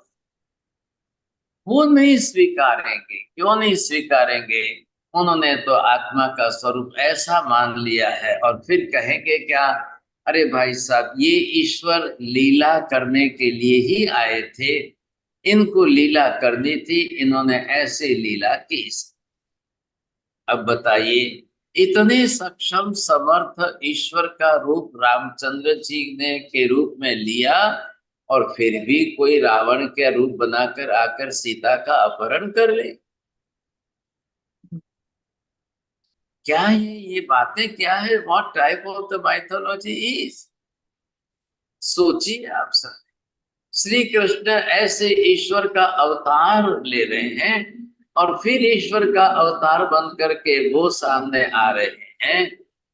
वो नहीं स्वीकारेंगे। क्यों नहीं स्वीकारेंगे? उन्होंने तो आत्मा का स्वरूप ऐसा मान लिया है, और फिर कहेंगे क्या? अरे भाई साहब, ये ईश्वर लीला करने के लिए ही आए थे, इनको लीला करनी थी, इन्होंने ऐसे लीला की। अब बताइए, इतने सक्षम समर्थ ईश्वर का रूप रामचंद्र जी ने के रूप में लिया, और फिर भी कोई रावण का रूप बनाकर आकर सीता का अपहरण कर ले। क्या है ये बातें? क्या है? What type of the mythology is? सोचिए आप सब। श्री कृष्ण ऐसे ईश्वर का अवतार ले रहे हैं, और फिर ईश्वर का अवतार बन करके वो सामने आ रहे हैं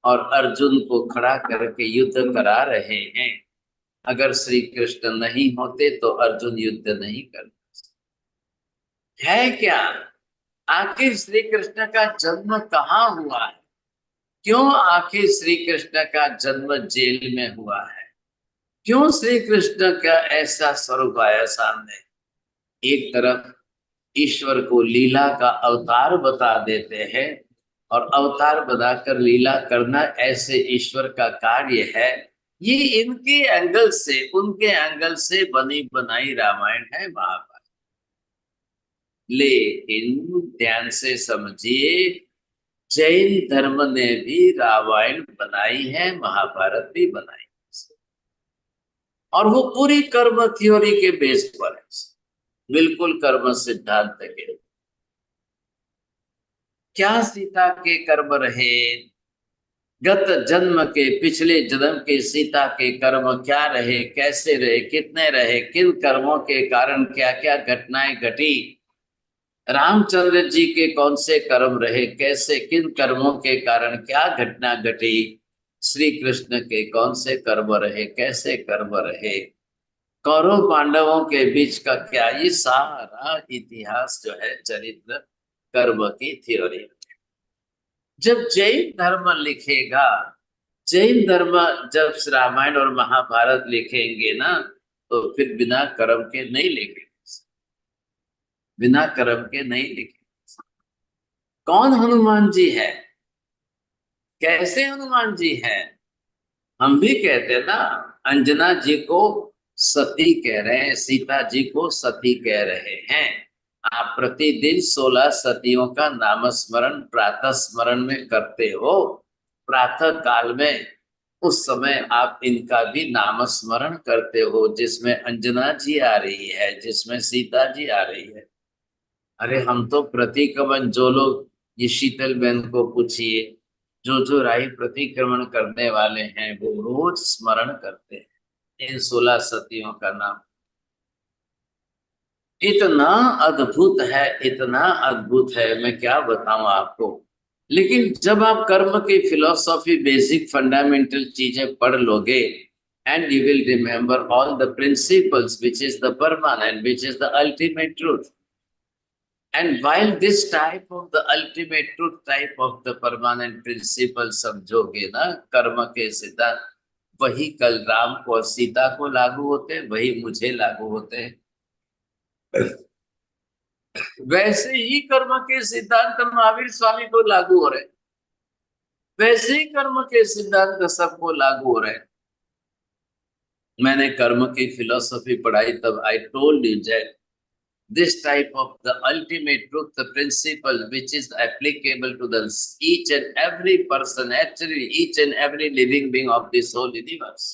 और अर्जुन को खड़ा करके युद्ध करा रहे हैं। अगर श्री कृष्ण नहीं होते तो अर्जुन युद्ध नहीं करते। है क्या? आखिर श्री कृष्ण का जन्म कहाँ हुआ है? क्यों आखिर श्री कृष्ण का जन्म जेल में हुआ है? क्यों श्री कृष्ण का ऐसा स्वरूप आया सामने? एक तरफ ईश्वर को लीला का अवतार बता देते हैं, और अवतार बनाकर लीला करना ऐसे ईश्वर का कार्य है। ये इनके एंगल से, उनके एंगल से बनी बनाई रामायण है, महाभारत। लेकिन ध्यान से समझिए, जैन धर्म ने भी रामायण बनाई है, महाभारत भी बनाई है, और वो पूरी कर्म थ्योरी के बेस पर है, बिल्कुल कर्म सिद्धांत के। क्या सीता के कर्म रहे? गत जन्म के, पिछले जन्म के सीता के कर्म क्या रहे? कैसे रहे? कितने रहे? किन कर्मों के कारण क्या क्या घटनाएं घटी? रामचंद्र जी के कौन से कर्म रहे? कैसे, किन कर्मों के कारण क्या घटना घटी? श्री कृष्ण के कौन से कर्म रहे? कैसे कर्म रहे? कौरव पांडवों के बीच का क्या? ये सारा इतिहास जो है, चरित्र कर्म की थ्योरी। जब जैन धर्म लिखेगा, जैन धर्म जब रामायण और महाभारत लिखेंगे ना, तो फिर बिना कर्म के नहीं लिखेंगे, बिना कर्म के नहीं लिखेंगे। कौन हनुमान जी है? कैसे हनुमान जी है? हम भी कहते हैं ना, अंजना जी को सती कह रहे हैं, सीता जी को सती कह रहे हैं। आप प्रतिदिन 16 सतियों का नाम स्मरण प्रातः स्मरण में करते हो, प्रातः काल में, उस समय आप इनका भी नाम स्मरण करते हो, जिसमें अंजना जी आ रही है, जिसमें सीता जी आ रही है। अरे हम तो प्रतिक्रमण, जो लोग, ये शीतल बहन को पूछिए, जो राही प्रतिक्रमण करने वाले हैं, वो रोज स्मरण करते हैं इन 16 सतियों का नाम। इतना अद्भुत है, इतना अद्भुत है, मैं क्या बताऊं आपको। लेकिन जब आप कर्म की फिलॉसफी, बेसिक फंडामेंटल चीजें पढ़ लोगे, and you will remember all the principles, which is the permanent, which is the ultimate truth. And while this type of the ultimate truth type of the permanent principle समझोगे ना, कर्म के सिद्धांत वही कल राम को और सीता को लागू होते हैं, वही मुझे लागू होते हैं। वैसे ही कर्म के सिद्धांत महावीर स्वामी को लागू हो रहे हैं, वैसे ही कर्म के सिद्धांत सबको लागू हो रहे हैं। मैंने कर्म की फिलॉसफी पढ़ाई तब I told you that this type of the ultimate truth, the principle which is applicable to the each and every person, actually each and every living being of this whole universe.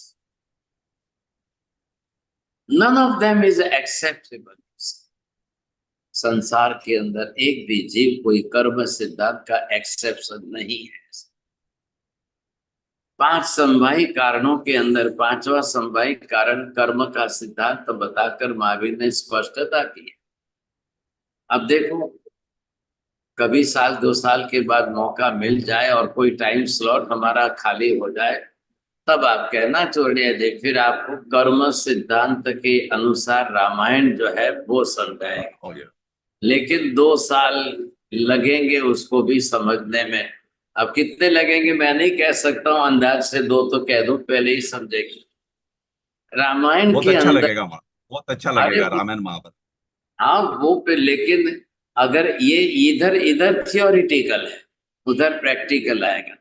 None of them is acceptable. संसार के अंदर एक भी जीव कोई कर्म सिद्धांत का एक्सेप्शन नहीं है। 5 समवायी कारणों के अंदर 5वां समवायी कारण कर्म का सिद्धांत बताकर महावीर ने स्पष्टता की। अब देखो, कभी साल 2 साल के बाद मौका मिल जाए और कोई टाइम स्लॉट हमारा खाली हो जाए, तब आप कहना छोड़िए दे, फिर आपको कर्म सिद्धांत के अनुसार रामायण जो है वो समझाएगा। लेकिन 2 साल लगेंगे उसको भी समझने में। अब कितने लगेंगे मैं नहीं कह सकता हूँ, अंदाज से 2 तो कह दूं, पहले ही समझेगी रामायण बहुत के अच्छा अंदर। लगेगा, बहुत अच्छा लगेगा रामायण महाभारत। हाँ वो पे, लेकिन अगर ये इधर इधर थियोरिटिकल है, उधर प्रैक्टिकल आएगा।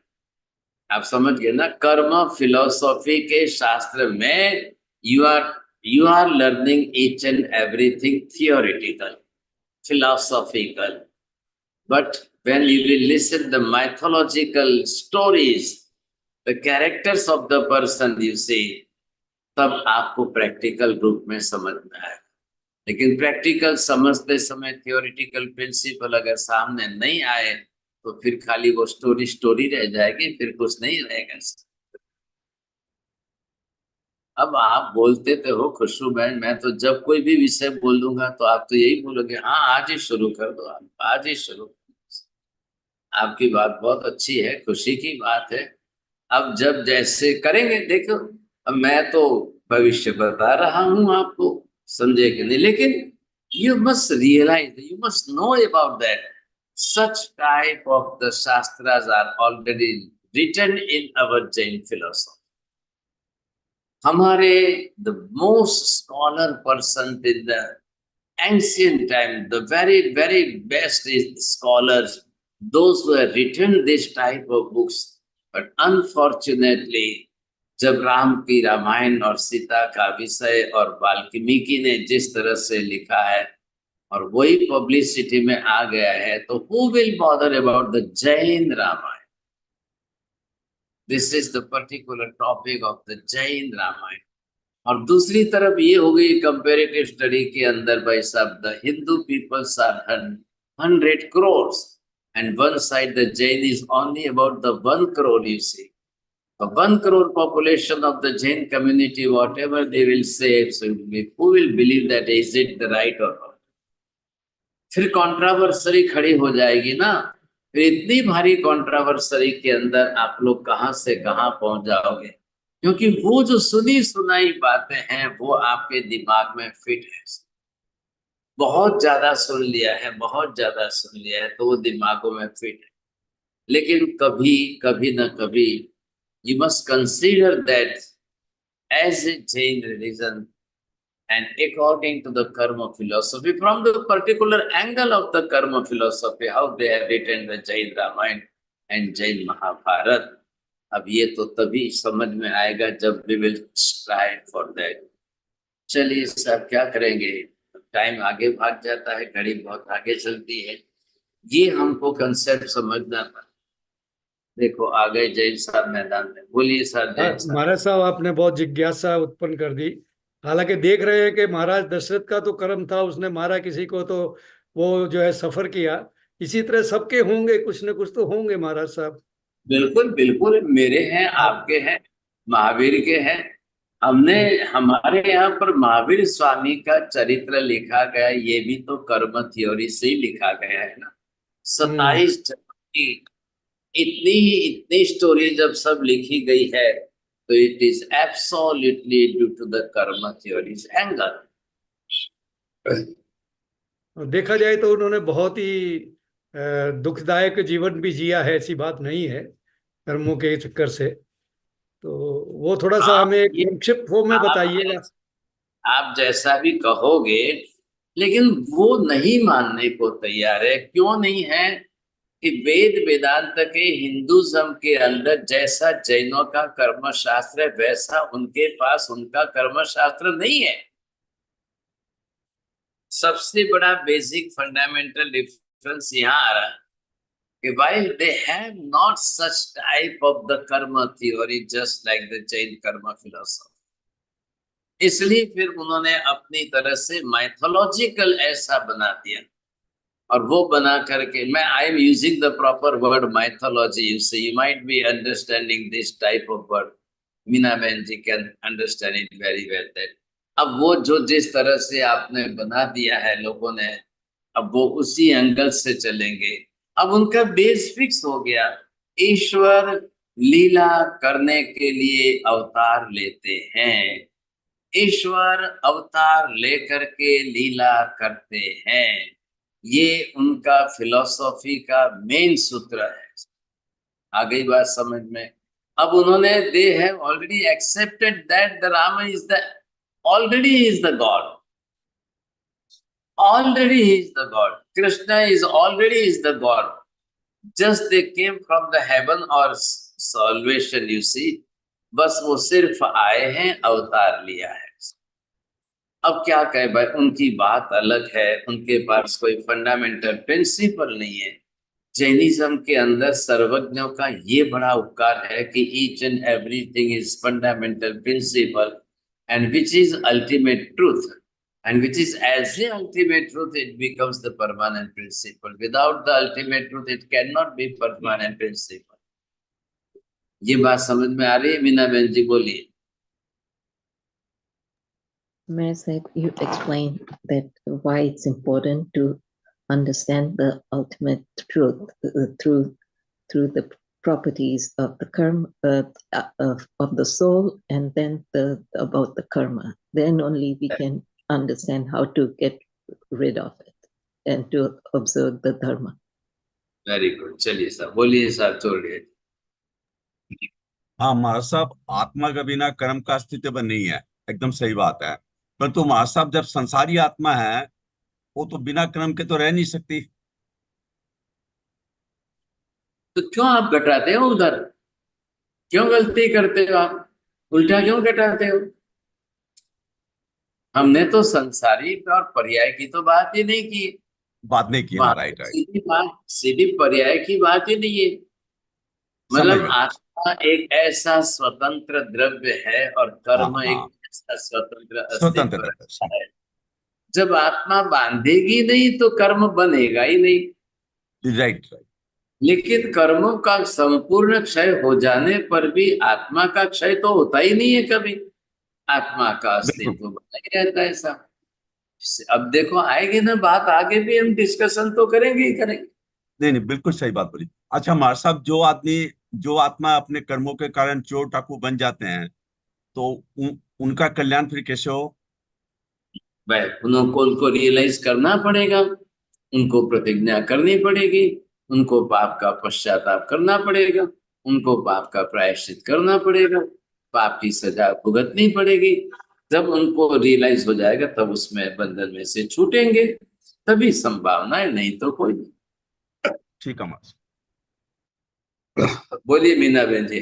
आप समझ गए ना, कर्म फिलोसॉफी के शास्त्र में you are learning each and everything theoretical, philosophical, but when you will listen the mythological stories, the characters of the person you see, तब आपको प्रैक्टिकल रूप में समझ में आएगा। लेकिन प्रैक्टिकल समझते समय थियोरिटिकल प्रिंसिपल अगर सामने नहीं आए तो फिर खाली वो स्टोरी रह जाएगी, फिर कुछ नहीं रहेगा। अब आप बोलते तो हो खुशबू बहन, मैं तो जब कोई भी विषय बोल दूंगा तो आप तो यही बोलोगे, हाँ आज ही शुरू कर दो, आप आज ही शुरू कर दो। आपकी बात बहुत अच्छी है, खुशी की बात है। अब जब जैसे करेंगे, देखो अब मैं तो भविष्य बता रहा हूं आपको, समझे कि नहीं, लेकिन you must realize, you must know about that such type of the शास्त्रास are already written in our Jain philosophy. हमारे the most scholar person in the ancient time, the very best scholars, those who have written this type of books, but unfortunately जब राम की रामायण और सीता का विषय और वाल्मीकि ने जिस तरह से लिखा है और वही पब्लिसिटी में आ गया है, तो who will bother about the Jain Ramayan? This is the particular topic of the Jain Ramayan. और दूसरी तरफ ये हो गई कंपैरेटिव स्टडी के अंदर, भाई साहब, the Hindu peoples are 100 crores and one side the Jain is only about the 1 crore, you see. The 1 crore population of the Jain community, whatever they will say, so who will believe that, is it the right or not? फिर controversy खड़ी हो जाएगी ना, फिर इतनी भारी controversy के अंदर आप लोग कहां से कहां पहुंच जाओगे, क्योंकि वो जो सुनी सुनाई बातें हैं वो आपके दिमाग में फिट है। बहुत ज्यादा सुन लिया है, बहुत ज्यादा सुन लिया है, तो वो दिमागों में फिट है। लेकिन कभी कभी न कभी you must consider that as a Jain religion and according to the karma philosophy, from the particular angle of the karma philosophy, how they have written the Jain Ramayana and Jain Mahabharat. अब ये तो तभी समझ में आएगा जब we will strive for that. चलिए साहब, क्या करेंगे, टाइम आगे भाग जाता है, घड़ी बहुत आगे चलती है, ये हमको कंसेप्ट समझना था। देखो आ गए जैन साहब मैदान में, बोलिए सर। जैन साहब, महाराज साहब, आपने बहुत जिज्ञासा उत्पन्न कर दी। हालांकि देख रहे हैं कि महाराज दशरथ का तो कर्म था, उसने मारा किसी को, तो वो जो है सफर किया। इसी तरह सबके होंगे, कुछ न कुछ तो होंगे महाराज साहब। बिल्कुल बिल्कुल, मेरे हैं, आपके हैं, महावीर के हैं। हमने हमारे यहाँ पर महावीर स्वामी का चरित्र लिखा गया, ये भी तो कर्म थ्योरी से ही लिखा गया है ना। 27 की इतनी स्टोरी जब सब लिखी गई है, तो it is absolutely due to the karma theories angle. और देखा जाए तो उन्होंने बहुत ही दुखदायक जीवन भी जिया है, ऐसी बात नहीं है कर्मों के चक्कर से। तो वो थोड़ा सा आप हमें ये संक्षिप्त फॉर्म में बताइएगा। आप जैसा भी कहोगे, लेकिन वो नहीं मानने को तैयार है। क्यों नहीं है? कि वेद वेदांत के हिंदुज्म के अंदर जैसा जैनों का कर्म शास्त्र है, वैसा उनके पास उनका कर्म शास्त्र नहीं है। सबसे बड़ा बेसिक फंडामेंटल डिफरेंस यहाँ आ रहा है कि while they have not such type of the karma theory just like the Jain karma philosophy, इसलिए फिर उन्होंने अपनी तरह से माइथोलॉजिकल ऐसा बना दिया। और वो बना करके, मैं I am using the proper word mythology, you might be understanding this type of word. Meena बहन ji can understand it very well that अब वो जो जिस तरह से आपने बना दिया है लोगों ने, अब वो उसी एंगल से चलेंगे। अब उनका बेस फिक्स हो गया, ईश्वर लीला करने के लिए अवतार लेते हैं, ईश्वर अवतार लेकर के लीला करते हैं। ये उनका फिलॉसफी का मेन सूत्र है। आ गई बात समझ में? अब उन्होंने they have already accepted that the Ram is the already is the God, already he is the God. Krishna is already is the God. Just they came from the heaven or salvation, you see. बस वो सिर्फ आए हैं, अवतार लिया है। अब क्या कहे भाई, उनकी बात अलग है, उनके पास कोई फंडामेंटल प्रिंसिपल नहीं है। जैनिज्म के अंदर सर्वज्ञों का ये बड़ा उपकार है कि each and everything is fundamental principle and which is ultimate truth, and which is as the ultimate truth, it becomes the permanent principle. Without the ultimate truth, it cannot be permanent principle. ये बात समझ में आ रही है? मीना बहन जी बोलिए। Maharaj Saheb, you explained that why it's important to understand the ultimate truth through the properties of the karma of the soul, and then about the karma. Then only we can understand how to get rid of it and to observe the dharma. Very good. चलिए साहब बोलिए, साहब छोड़िए। हाँ महाराज साहब, आत्मा के बिना कर्म का अस्तित्व नहीं है, एकदम सही बात है। परंतु महाराज साहब, जब संसारी आत्मा है वो तो बिना कर्म के तो रह नहीं सकती। तो क्यों आप घटाते हो उधर? क्यों गलती करते हो आप? उल्टा क्यों घटाते हो? हमने तो संसारी और पर्याय की तो बात ही नहीं की। बात नहीं की ना, राइट राइट। सीधी बात, सीधी पर्याय की बात ही नहीं है। मतलब आत्मा एक ऐसा स्वतंत्र द्रव्य है और कर्म एक ऐसा स्वतंत्र अस्तित्व है। जब आत्मा बांधेगी नहीं तो कर्म बनेगा ही नहीं। Right right. लेकिन कर्मों का संपूर्ण क्षय हो जाने पर भी आत्मा का क्षय तो होता ही नहीं है कभी। आत्मा का अस्तित्व बना ही रहता है ऐसा। अब देखो आएगी ना बात, आगे भी हम डिस्कशन तो करेंगे ही करेंगे। नहीं, बिल्कुल सही बात बोली। अच्छा महाराज साहब, जो आत्मा अपने कर्मों के कारण चोर डाकू बन जाते हैं, तो उनका कल्याण फिर कैसे हो? भाई उनको रियलाइज करना पड़ेगा, उनको प्रतिज्ञा करनी पड़ेगी, उनको पाप का पश्चाताप करना पड़ेगा, उनको पाप का प्रायश्चित करना पड़ेगा, पाप की सजा भुगतनी पड़ेगी। जब उनको रियलाइज हो जाएगा तब उसमें बंधन में से छूटेंगे, तभी संभावना है, नहीं तो कोई नहीं। ठीक है। बोलिए मीना बहन जी।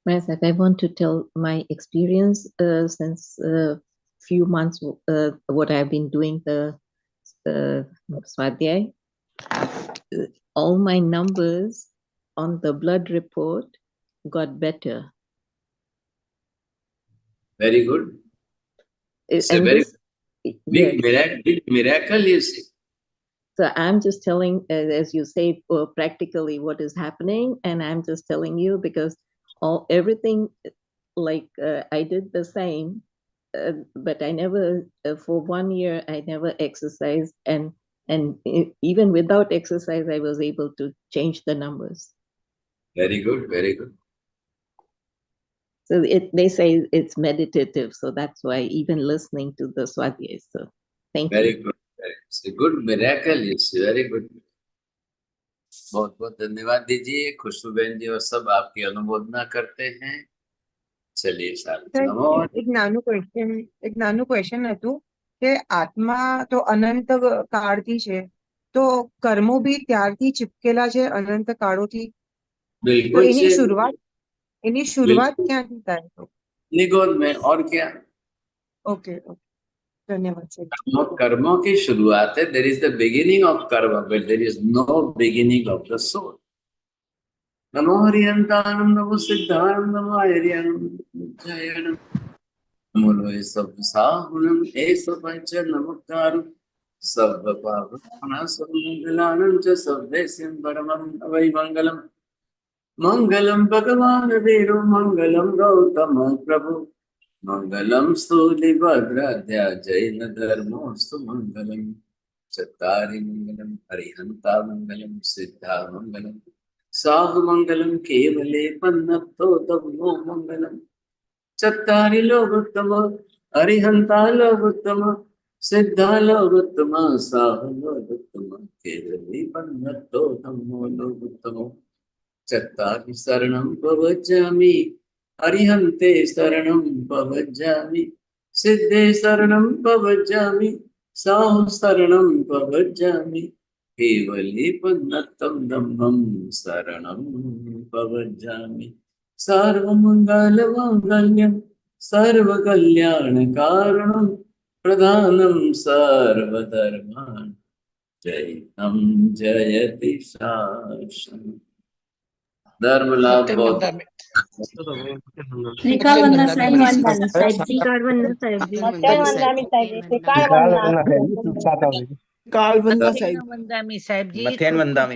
Maharaj, I want to tell my experience since few months what I've been doing the Swadhyay. All my numbers on the blood report got better. Very good. It's a very big miracle, you see. So I'm just telling, as you say, practically what is happening, and I'm just telling you because everything, like I did the same, but I never, for 1 year, I never exercised, and even without exercise, I was able to change the numbers. Very good, very good. So they say it's meditative, so that's why even listening to the Swadhyay. So thank you. Very good. Good miracle, it's very good. बहुत बहुत धन्यवाद दीजिए। खुशबू बहन जी और सब आपकी अनुमोदना करते हैं। चलिए साहब, नमो। એક નાનું ક્વેશ્ચન હતું કે આત્મા તો અનંત કાળથી છે, તો કર્મો બી ત્યારથી ચિપકેલા છે અનંત કાળોથી, તો बिल्कुल એની से शुरुआत ક્યાંથી થાય? તો निगोद में, और क्या। ઓકે ઓકે, ધન્યવાદ સાહેબ। कर्मों की शुरुआत है। There is the beginning of karma, but there is no beginning of the soul. नमो हरियंतानम, नमो सिद्धानम, नमो हरियंतानम, नमो लोय सब साहुनम एस पंच नमस्कारम, सब पावना सब मंगलानंद च सभ्य सिम परमं वै मंगलम। मंगलम भगवान वीरो मंगलम गौतम प्रभु, मंगलम स्तुतिभद्राध्या जैन धर्मोस्तु मंगलम। चत्तारि मंगलम हरिहंता मंगलम, सिद्धा मंगलम साहु मंगलम, केवले पन्नतो तमो मंगलम। चत्तारि लोकोत्तम हरिहंता लोकोत्तम, सिद्धा लोकोत्तम साहु लोकोत्तम, केवले पन्नतो तमो लोकोत्तम। चत्तारि शरणं प्रवज्जामि, हरिहन्ते शरणं प्रवज्जामि, सिद्धे शरणं प्रवज्जामि, साहु शरणं प्रवज्जामि, केवले पन्नतं धम्मं शरणं प्रवज्जामि। सर्वमङ्गलमाङ्गल्यं सर्वकल्याणकारणं, प्रधानं सर्वधर्मान् जयं जयति शासनम्। धर्म लाभ बहुत। श्रीकाल वंदना साहेब जी। श्रीकाल वंदना साहेब जी। श्रीकाल वंदना साहेब जी, काल वंदा साहेब जी। मथेन वंदामी